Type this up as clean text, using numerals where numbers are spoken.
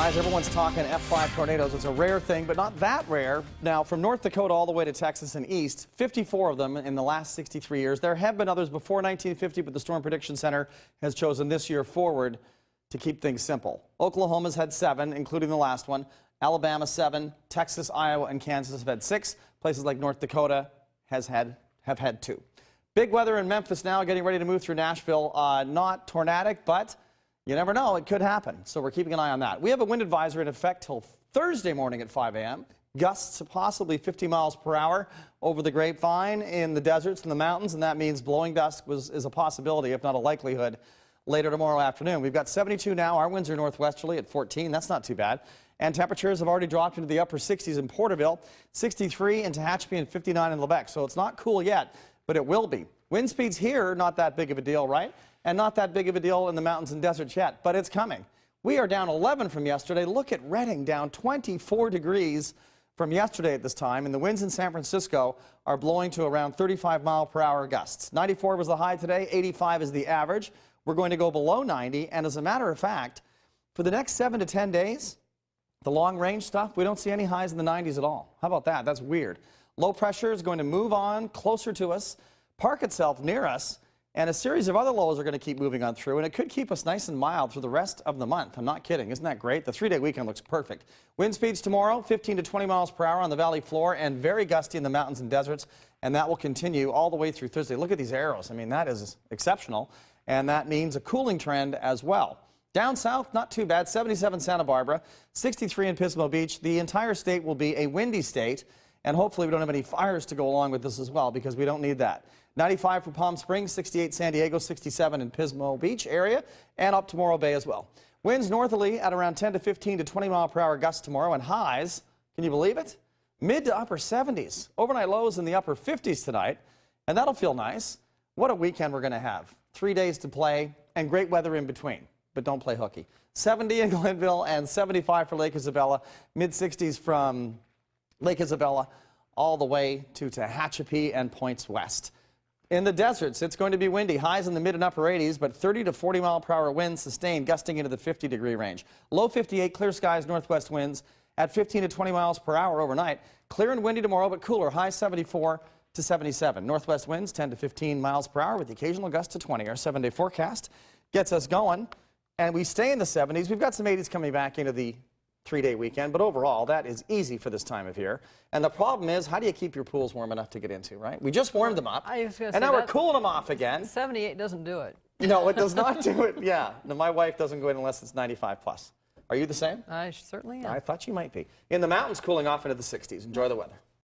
Guys, everyone's talking F5 tornadoes. It's a rare thing, but not that rare. Now, from North Dakota all the way to Texas and east, 54 of them in the last 63 years. There have been others before 1950, but the Storm Prediction Center has chosen this year forward to keep things simple. Oklahoma's had 7, including the last one. Alabama 7. Texas, Iowa, and Kansas have had 6. Places like North Dakota have had 2. Big weather in Memphis now, getting ready to move through Nashville. Not tornadic, but you never know, it could happen, so we're keeping an eye on that. We have a wind advisory in effect till Thursday morning at 5 a.m. Gusts of possibly 50 miles per hour over the grapevine in the deserts and the mountains, and that means blowing dust is a possibility, if not a likelihood, later tomorrow afternoon. We've got 72 now. Our winds are northwesterly at 14. That's not too bad. And temperatures have already dropped into the upper 60s in Porterville, 63 in Tehachapi, and 59 in Lebec. So it's not cool yet, but it will be. Wind speeds here, not that big of a deal, right? And not that big of a deal in the mountains and deserts yet, but it's coming. We are down 11 from yesterday. Look at Redding, down 24 degrees from yesterday at this time, and the winds in San Francisco are blowing to around 35-mile-per-hour gusts. 94 was the high today, 85 is the average. We're going to go below 90, and as a matter of fact, for the next 7 to 10 days, the long-range stuff, we don't see any highs in the 90s at all. How about that? That's weird. Low pressure is going to move on closer to us, park itself near us, and a series of other lows are going to keep moving on through, and it could keep us nice and mild through the rest of the month. I'm not kidding. Isn't that great? The 3-day weekend looks perfect. Wind speeds tomorrow, 15 to 20 miles per hour on the valley floor and very gusty in the mountains and deserts, and that will continue all the way through Thursday. Look at these arrows. I mean, that is exceptional, and that means a cooling trend as well. Down south, not too bad. 77 Santa Barbara, 63 in Pismo Beach. The entire state will be a windy state, and hopefully we don't have any fires to go along with this as well, because we don't need that. 95 for Palm Springs, 68 San Diego, 67 in Pismo Beach area, and up to Morro Bay as well. Winds northerly at around 10 to 15 to 20 mile per hour gusts tomorrow, and highs, can you believe it? Mid to upper 70s. Overnight lows in the upper 50s tonight, and that'll feel nice. What a weekend we're going to have. 3 days to play, and great weather in between. But don't play hooky. 70 in Glenville and 75 for Lake Isabella. Mid-60s from Lake Isabella all the way to Tehachapi and points west. In the deserts, it's going to be windy. Highs in the mid and upper 80s, but 30 to 40 mile per hour winds sustained, gusting into the 50-degree range. Low 58, clear skies, northwest winds at 15 to 20 miles per hour overnight. Clear and windy tomorrow, but cooler. High 74 to 77. Northwest winds 10 to 15 miles per hour with the occasional gust to 20. Our 7-day forecast gets us going, and we stay in the 70s. We've got some 80s coming back into the 3-day weekend, but overall, that is easy for this time of year. And the problem is, how do you keep your pools warm enough to get into, right? We just warmed them up, and now we're cooling them off again. 78 doesn't do it. No, it does not do it. Yeah. No, my wife doesn't go in unless it's 95 plus. Are you the same? I certainly am. I thought you might be. In the mountains, cooling off into the 60s. Enjoy the weather.